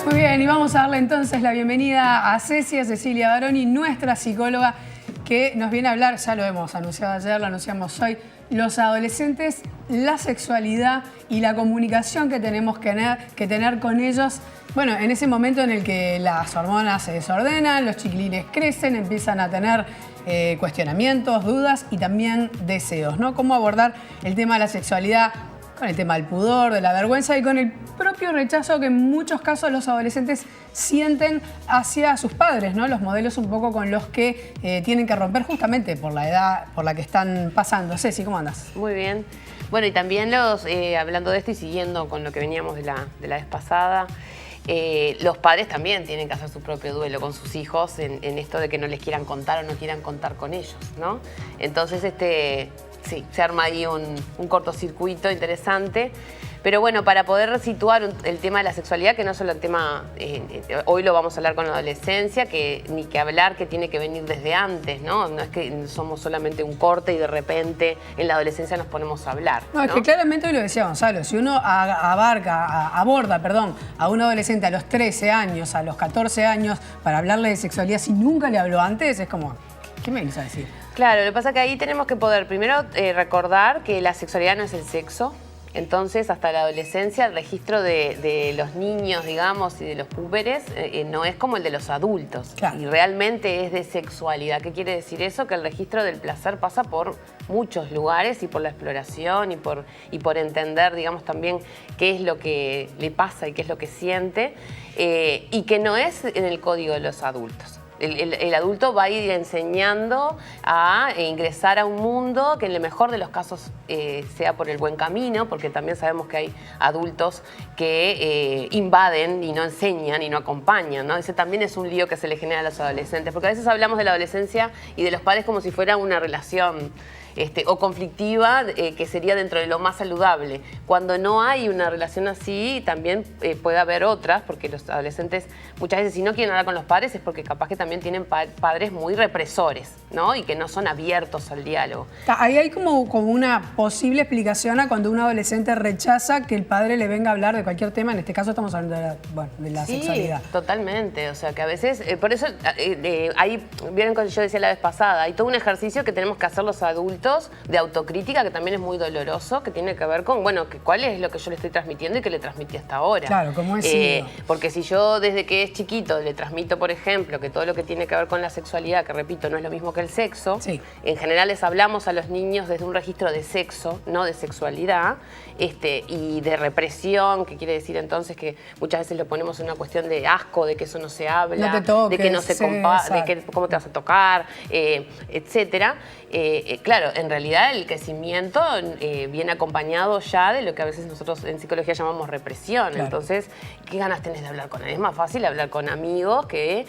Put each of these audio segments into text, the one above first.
Muy bien, y vamos a darle entonces la bienvenida a Cecilia Baroni, nuestra psicóloga, que nos viene a hablar, ya lo hemos anunciado ayer, lo anunciamos hoy, los adolescentes, la sexualidad y la comunicación que tenemos que tener con ellos. Bueno, en ese momento en el que las hormonas se desordenan, los chiquilines crecen, empiezan a tener cuestionamientos, dudas y también deseos, ¿no? Cómo abordar el tema de la sexualidad con el tema del pudor, de la vergüenza y con el propio rechazo que en muchos casos los adolescentes sienten hacia sus padres, ¿no? Los modelos un poco con los que tienen que romper justamente por la edad por la que están pasando. Ceci, ¿cómo andas? Muy bien. Bueno, y también hablando de esto y siguiendo con lo que veníamos de la vez pasada, los padres también tienen que hacer su propio duelo con sus hijos en esto de que no les quieran contar o no quieran contar con ellos, ¿no? Entonces, sí, se arma ahí un cortocircuito interesante. Pero bueno, para poder situar el tema de la sexualidad, que no solo el tema, hoy lo vamos a hablar con la adolescencia, ni que hablar que tiene que venir desde antes, ¿no? No es que somos solamente un corte y de repente en la adolescencia nos ponemos a hablar. No, es que claramente hoy lo decía Gonzalo, si uno aborda a un adolescente a los 13 años, a los 14 años, para hablarle de sexualidad si nunca le habló antes, es como, ¿qué me vienes a decir? Claro, lo que pasa es que ahí tenemos que poder primero recordar que la sexualidad no es el sexo. Entonces, hasta la adolescencia, el registro de los niños, digamos, y de los púberes no es como el de los adultos. Claro. Y realmente es de sexualidad. ¿Qué quiere decir eso? Que el registro del placer pasa por muchos lugares y por la exploración y por entender, digamos, también qué es lo que le pasa y qué es lo que siente. Y que no es en el código de los adultos. El adulto va a ir enseñando a ingresar a un mundo que en el mejor de los casos sea por el buen camino, porque también sabemos que hay adultos que invaden y no enseñan y no acompañan, ¿no? Ese también es un lío que se le genera a los adolescentes, porque a veces hablamos de la adolescencia y de los padres como si fuera una relación o conflictiva, que sería dentro de lo más saludable. Cuando no hay una relación así, también puede haber otras, porque los adolescentes muchas veces si no quieren hablar con los padres es porque capaz que también tienen padres muy represores, ¿no? Y que no son abiertos al diálogo. Ahí hay como una posible explicación a cuando un adolescente rechaza que el padre le venga a hablar de cualquier tema, en este caso estamos hablando de la sexualidad. Sí, totalmente, o sea que a veces, por eso, ahí, vieron cuando yo decía la vez pasada, hay todo un ejercicio que tenemos que hacer los adultos de autocrítica, que también es muy doloroso, que tiene que ver con, bueno, cuál es lo que yo le estoy transmitiendo y que le transmití hasta ahora. Claro, ¿cómo he sido? Porque si yo desde que es chiquito le transmito, por ejemplo, que todo lo que tiene que ver con la sexualidad, que repito, no es lo mismo que el sexo, sí. En general les hablamos a los niños desde un registro de sexo, no de sexualidad, y de represión, que quiere decir entonces que muchas veces lo ponemos en una cuestión de asco, de que eso no se habla, no te toques, de que no se compara, de que cómo te vas a tocar, etcétera. Claro, en realidad el crecimiento viene acompañado ya de lo que a veces nosotros en psicología llamamos represión. Claro. Entonces, ¿qué ganas tenés de hablar con él? Es más fácil hablar con amigos, que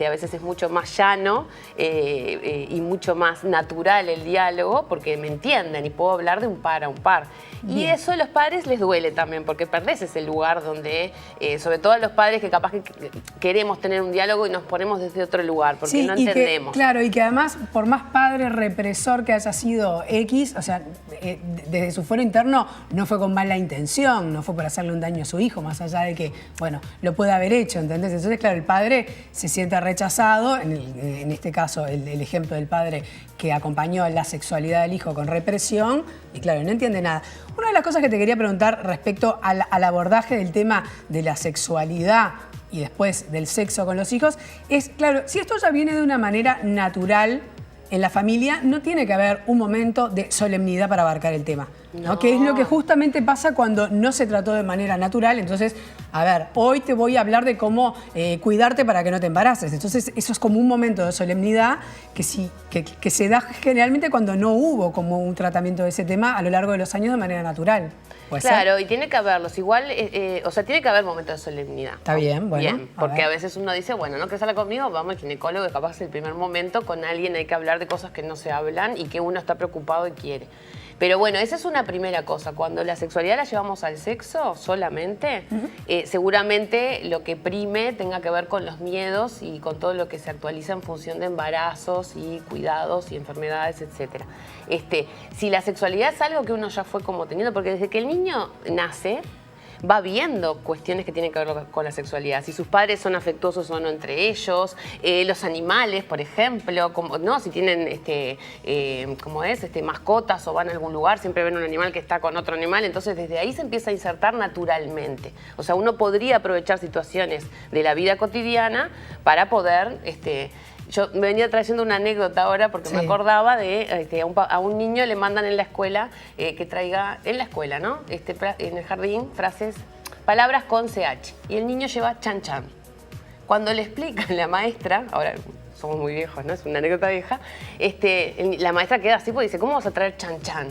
a veces es mucho más llano y mucho más natural el diálogo, porque me entienden y puedo hablar de un par a un par. Bien. Y eso a los padres les duele también, porque perdés ese lugar donde, sobre todo a los padres que capaz que queremos tener un diálogo y nos ponemos desde otro lugar, porque sí, no entendemos. Claro, y que además, por más padre represor que haya sido X, o sea, desde su fuero interno no fue con mala intención, no fue por hacerle un daño a su hijo, más allá de que, bueno, lo puede haber hecho, ¿entendés? Entonces, claro, el padre se siente rechazado, en este caso el ejemplo del padre que acompañó la sexualidad del hijo con represión, y claro, no entiende nada. Una de las cosas que te quería preguntar respecto al abordaje del tema de la sexualidad y después del sexo con los hijos es, claro, si esto ya viene de una manera natural en la familia, no tiene que haber un momento de solemnidad para abarcar el tema, ¿no? Que es lo que justamente pasa cuando no se trató de manera natural. Entonces, a ver, hoy te voy a hablar de cómo cuidarte para que no te embaraces. Entonces, eso es como un momento de solemnidad que se da generalmente cuando no hubo como un tratamiento de ese tema a lo largo de los años de manera natural. Claro, y tiene que haberlos. Igual, o sea, tiene que haber momentos de solemnidad. Está bien, bueno. Bien, porque a veces uno dice, bueno, no querés hablar conmigo, vamos al ginecólogo, y capaz es el primer momento, con alguien hay que hablar de cosas que no se hablan y que uno está preocupado y quiere. Pero bueno, esa es una primera cosa. Cuando la sexualidad la llevamos al sexo solamente, seguramente lo que prime tenga que ver con los miedos y con todo lo que se actualiza en función de embarazos y cuidados y enfermedades, etc. Si la sexualidad es algo que uno ya fue como teniendo, porque desde que el niño nace, va viendo cuestiones que tienen que ver con la sexualidad. Si sus padres son afectuosos o no entre ellos, los animales, por ejemplo, ¿no? Si tienen mascotas o van a algún lugar, siempre ven un animal que está con otro animal, entonces desde ahí se empieza a insertar naturalmente. O sea, uno podría aprovechar situaciones de la vida cotidiana para poder... Yo me venía trayendo una anécdota ahora porque me acordaba de a un niño le mandan en la escuela que traiga, en la escuela, ¿no? En el jardín, palabras con CH. Y el niño lleva chan chan. Cuando le explica la maestra, ahora somos muy viejos, ¿no? Es una anécdota vieja, la maestra queda así porque dice, ¿cómo vas a traer chan chan?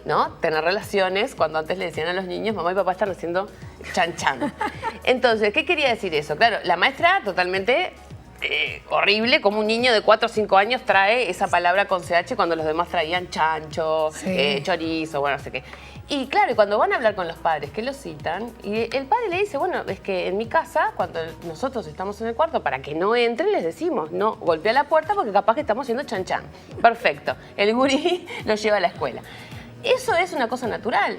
¿No? Tener relaciones, cuando antes le decían a los niños, mamá y papá están haciendo chan chan. Entonces, ¿qué quería decir eso? Claro, la maestra totalmente... horrible, como un niño de 4 o 5 años trae esa palabra con CH cuando los demás traían chancho, chorizo, bueno, no sé qué. Y claro, cuando van a hablar con los padres que los citan, y el padre le dice, bueno, es que en mi casa, cuando nosotros estamos en el cuarto, para que no entren, les decimos, no, golpea la puerta porque capaz que estamos haciendo chan chan. Perfecto. El gurí lo lleva a la escuela. Eso es una cosa natural.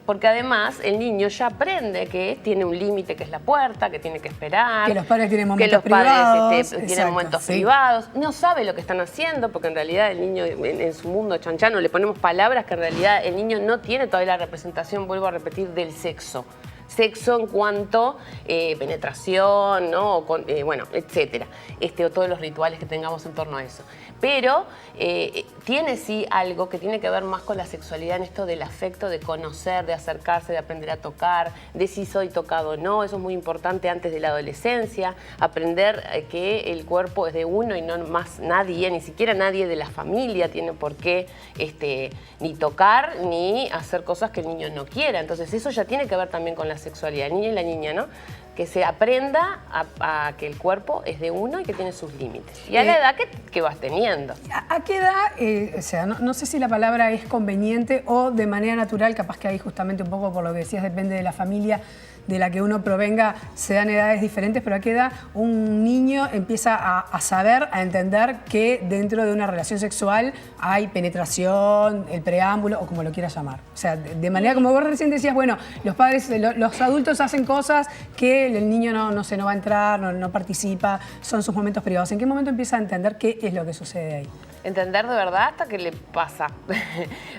Porque además el niño ya aprende que tiene un límite que es la puerta, que tiene que esperar. Que los padres tienen momentos privados. Tienen momentos privados. No sabe lo que están haciendo porque en realidad el niño en su mundo chanchano le ponemos palabras que en realidad el niño no tiene todavía la representación, vuelvo a repetir, del sexo. Sexo en cuanto penetración, ¿no? Bueno, etcétera. O todos los rituales que tengamos en torno a eso. Pero tiene sí algo que tiene que ver más con la sexualidad en esto del afecto, de conocer, de acercarse, de aprender a tocar, de si soy tocado o no. Eso es muy importante antes de la adolescencia. Aprender que el cuerpo es de uno y no más nadie, ni siquiera nadie de la familia tiene por qué ni tocar ni hacer cosas que el niño no quiera. Entonces eso ya tiene que ver también con la sexualidad, el niño y la niña, ¿no? Que se aprenda a que el cuerpo es de uno y que tiene sus límites. Y a la edad que vas teniendo. ¿A qué edad, o sea, no sé si la palabra es conveniente o de manera natural, capaz que ahí justamente un poco por lo que decías, depende de la familia de la que uno provenga, se dan edades diferentes, pero a qué edad un niño empieza a saber, a entender que dentro de una relación sexual hay penetración, el preámbulo o como lo quieras llamar. O sea, de manera como vos recién decías, bueno, los padres, los adultos hacen cosas que el niño no va a entrar, no participa, son sus momentos privados. ¿En qué momento empieza a entender qué es lo que sucede ahí? Entender de verdad hasta qué le pasa.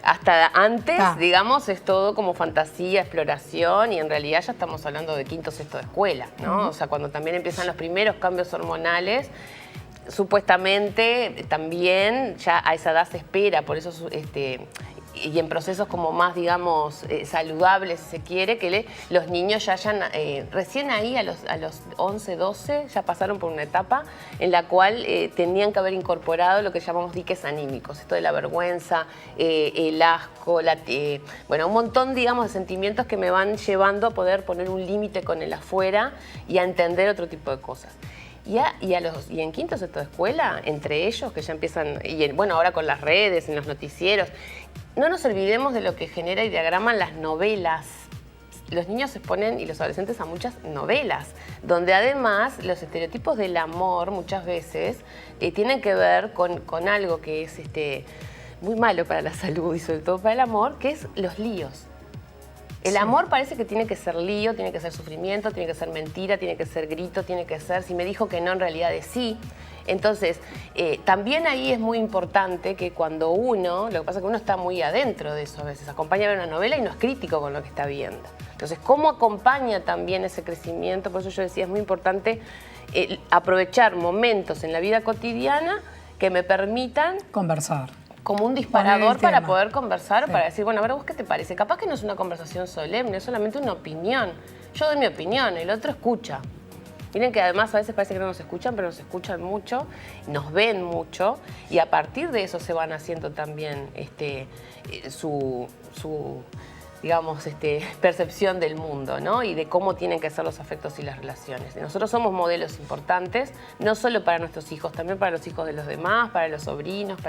Hasta antes, digamos, es todo como fantasía, exploración y en realidad ya estamos hablando de quinto, sexto de escuela, ¿no? O sea, cuando también empiezan los primeros cambios hormonales, supuestamente también ya a esa edad se espera, por eso y en procesos como más, digamos, saludables, si se quiere, que los niños ya hayan, recién ahí a los 11, 12, ya pasaron por una etapa en la cual tenían que haber incorporado lo que llamamos diques anímicos, esto de la vergüenza, el asco, bueno, un montón, digamos, de sentimientos que me van llevando a poder poner un límite con el afuera y a entender otro tipo de cosas. Y en quinto, sexto de escuela, entre ellos, que ya empiezan, bueno, ahora con las redes, en los noticieros, no nos olvidemos de lo que genera y diagraman las novelas. Los niños se exponen, y los adolescentes, a muchas novelas, donde además los estereotipos del amor muchas veces tienen que ver con algo que es muy malo para la salud y sobre todo para el amor, que es los líos. El amor parece que tiene que ser lío, tiene que ser sufrimiento, tiene que ser mentira, tiene que ser grito, tiene que ser, si me dijo que no, en realidad es sí. Entonces, también ahí es muy importante que cuando uno, lo que pasa es que uno está muy adentro de eso a veces, acompaña a ver una novela y no es crítico con lo que está viendo. Entonces, ¿cómo acompaña también ese crecimiento? Por eso yo decía, es muy importante aprovechar momentos en la vida cotidiana que me permitan conversar. Como un disparador para poder conversar o para decir, bueno, a ver, ¿vos qué te parece? Capaz que no es una conversación solemne, es solamente una opinión. Yo doy mi opinión, el otro escucha. Miren que además a veces parece que no nos escuchan, pero nos escuchan mucho, nos ven mucho y a partir de eso se van haciendo también su digamos, percepción del mundo, ¿no? Y de cómo tienen que ser los afectos y las relaciones. Nosotros somos modelos importantes, no solo para nuestros hijos, también para los hijos de los demás, para los sobrinos,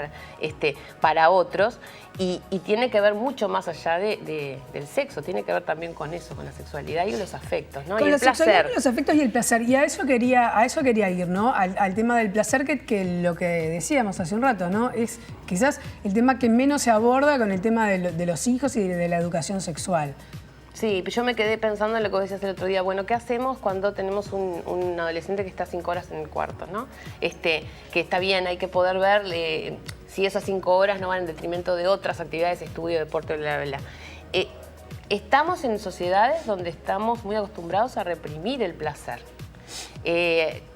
para otros. Y tiene que ver mucho más allá del sexo, tiene que ver también con eso, con la sexualidad y los afectos, ¿no? Con y la el placer. Sexualidad, los afectos y el placer. Y a eso quería ir, ¿no? Al tema del placer, que lo que decíamos hace un rato, ¿no? Es quizás el tema que menos se aborda con el tema de los hijos y de la educación sexual. Sí, yo me quedé pensando en lo que vos decías el otro día. Bueno, ¿qué hacemos cuando tenemos un adolescente que está 5 horas en el cuarto, ¿no? Que está bien, hay que poder ver si esas 5 horas no van en detrimento de otras actividades, estudio, deporte, bla, bla, bla. Estamos en sociedades donde estamos muy acostumbrados a reprimir el placer.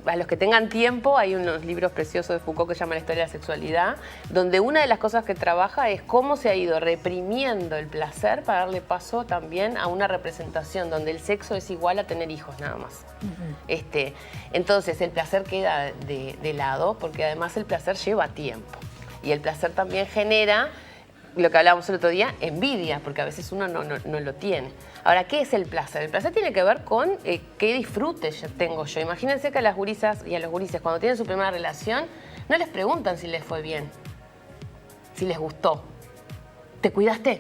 A los que tengan tiempo, hay unos libros preciosos de Foucault que se llaman La historia de la sexualidad, donde una de las cosas que trabaja es cómo se ha ido reprimiendo el placer para darle paso también a una representación donde el sexo es igual a tener hijos nada más. Entonces el placer queda de lado, porque además el placer lleva tiempo y el placer también genera lo que hablábamos el otro día, envidia, porque a veces uno no lo tiene. Ahora, ¿qué es el placer? El placer tiene que ver con qué disfrute tengo yo. Imagínense que a las gurisas y a los gurises, cuando tienen su primera relación, no les preguntan si les fue bien, si les gustó. ¿Te cuidaste?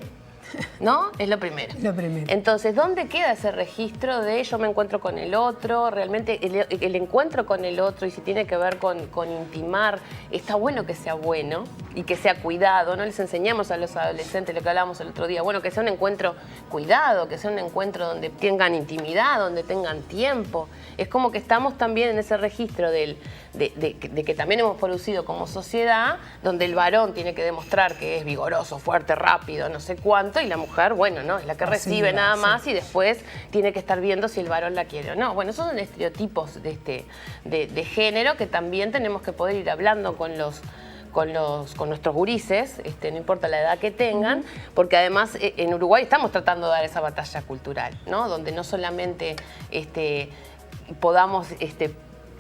¿No? Es lo primero. Lo primero. Entonces, ¿dónde queda ese registro de yo me encuentro con el otro? Realmente el encuentro con el otro, y si tiene que ver con intimar, está bueno que sea bueno y que sea cuidado. No les enseñamos a los adolescentes lo que hablábamos el otro día. Bueno, que sea un encuentro cuidado, que sea un encuentro donde tengan intimidad, donde tengan tiempo. Es como que estamos también en ese registro de que también hemos producido como sociedad, donde el varón tiene que demostrar que es vigoroso, fuerte, rápido, no sé cuánto, y la mujer, bueno, no, es la que recibe nada más y después tiene que estar viendo si el varón la quiere o no. Bueno, esos son estereotipos de género que también tenemos que poder ir hablando con nuestros gurises, no importa la edad que tengan, porque además en Uruguay estamos tratando de dar esa batalla cultural, ¿no? Donde no solamente podamos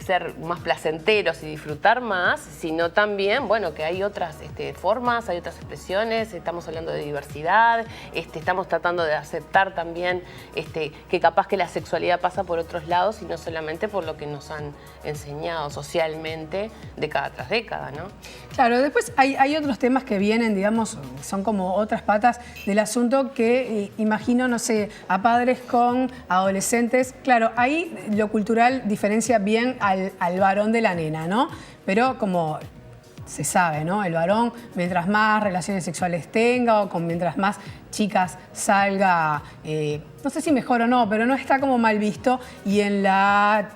ser más placenteros y disfrutar más, sino también, bueno, que hay otras formas, hay otras expresiones, estamos hablando de diversidad, estamos tratando de aceptar también que capaz que la sexualidad pasa por otros lados y no solamente por lo que nos han enseñado socialmente década tras década, ¿no? Claro, después hay otros temas que vienen, digamos, son como otras patas del asunto que imagino, no sé, a padres con adolescentes. Claro, ahí lo cultural diferencia bien al varón de la nena, ¿no? Pero como se sabe, ¿no? El varón, mientras más relaciones sexuales tenga o mientras más chicas salga, no sé si mejor o no, pero no está como mal visto, y en la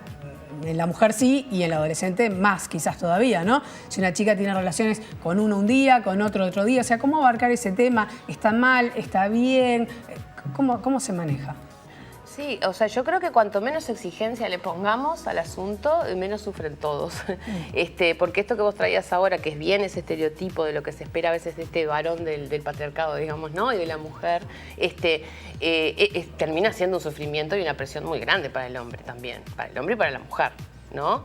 mujer sí, y en la adolescente más quizás todavía, ¿no? Si una chica tiene relaciones con uno un día, con otro día, o sea, ¿cómo abarcar ese tema? ¿Está mal? ¿Está bien? ¿Cómo se maneja? Sí, o sea, yo creo que cuanto menos exigencia le pongamos al asunto, menos sufren todos. Porque esto que vos traías ahora, que es bien ese estereotipo de lo que se espera a veces de este varón del patriarcado, digamos, ¿no? Y de la mujer, termina siendo un sufrimiento y una presión muy grande para el hombre también, para el hombre y para la mujer, ¿no?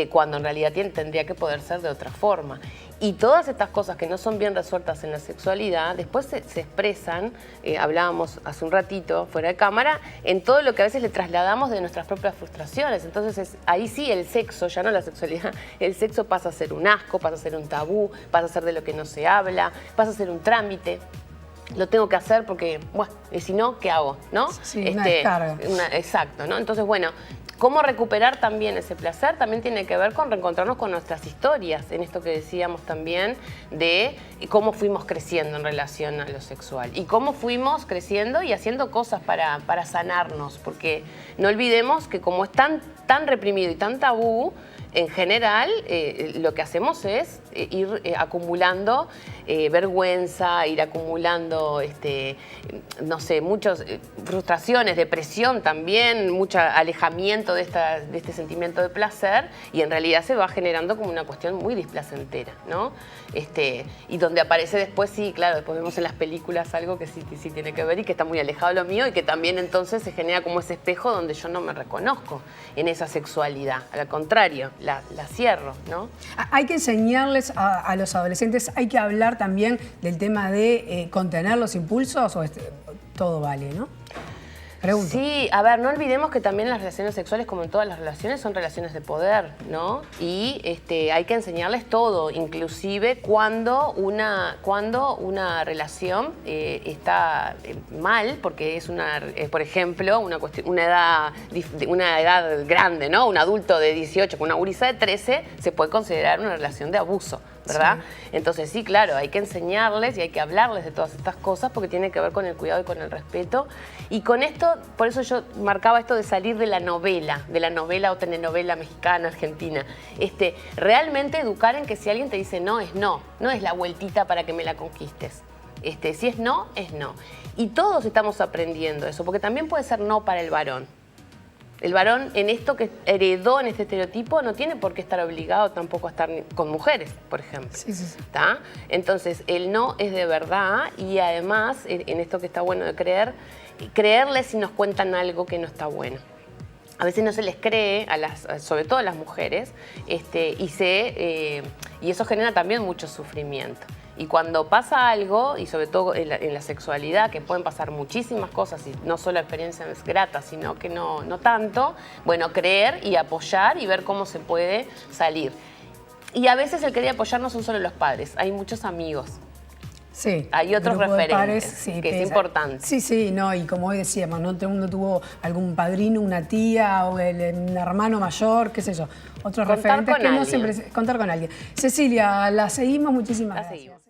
Cuando en realidad tendría que poder ser de otra forma. Y todas estas cosas que no son bien resueltas en la sexualidad, después se expresan, hablábamos hace un ratito, fuera de cámara, en todo lo que a veces le trasladamos de nuestras propias frustraciones. Entonces ahí sí el sexo, ya no la sexualidad, el sexo pasa a ser un asco, pasa a ser un tabú, pasa a ser de lo que no se habla, pasa a ser un trámite. Lo tengo que hacer porque, bueno, y si no, ¿qué hago? ¿No? Sí, una descarga. Exacto, ¿no? Entonces, bueno, cómo recuperar también ese placer también tiene que ver con reencontrarnos con nuestras historias, en esto que decíamos también de cómo fuimos creciendo en relación a lo sexual y cómo fuimos creciendo y haciendo cosas para sanarnos, porque no olvidemos que como es tan reprimido y tan tabú, en general, lo que hacemos es ir acumulando vergüenza, ir acumulando, no sé, muchas frustraciones, depresión también, mucho alejamiento de este sentimiento de placer, y en realidad se va generando como una cuestión muy displacentera, ¿no? Y donde aparece después, sí, claro, después vemos en las películas algo que sí tiene que ver y que está muy alejado de lo mío, y que también entonces se genera como ese espejo donde yo no me reconozco en esa sexualidad. Al contrario, la cierro, ¿no? Hay que enseñarles a los adolescentes, hay que hablar también del tema de contener los impulsos, o todo vale, ¿no? Pregunto. Sí, a ver, no olvidemos que también las relaciones sexuales, como en todas las relaciones, son relaciones de poder, ¿no? Y hay que enseñarles todo, inclusive cuando una relación está mal, porque es por ejemplo, una edad grande, ¿no? Un adulto de 18 con una gurisa de 13 se puede considerar una relación de abuso, ¿verdad? Sí. Entonces sí, claro, hay que enseñarles y hay que hablarles de todas estas cosas porque tiene que ver con el cuidado y con el respeto. Y con esto, por eso yo marcaba esto de salir de la novela o telenovela mexicana, argentina. Realmente educar en que si alguien te dice no, no es la vueltita para que me la conquistes. Si es no, es no. Y todos estamos aprendiendo eso, porque también puede ser no para el varón. El varón en esto que heredó en este estereotipo no tiene por qué estar obligado tampoco a estar con mujeres, por ejemplo. Sí, sí, sí. ¿Tá? Entonces, el no es de verdad y además, en esto que está bueno de creerles si nos cuentan algo que no está bueno. A veces no se les cree, sobre todo a las mujeres, y eso genera también mucho sufrimiento. Y cuando pasa algo, y sobre todo en la sexualidad, que pueden pasar muchísimas cosas, y no solo experiencias gratas, sino que no tanto, bueno, creer y apoyar y ver cómo se puede salir. Y a veces el querer apoyar no son solo los padres, hay muchos amigos. Sí, Hay otros grupo de referentes, pares, sí, que es importante. Sí, sí, no, y como hoy decíamos, no todo el mundo tuvo algún padrino, una tía o un hermano mayor, qué sé yo. Otros Contar referentes con que no alguien. siempre... Contar con alguien. Cecilia, la seguimos, muchísimas La gracias. seguimos.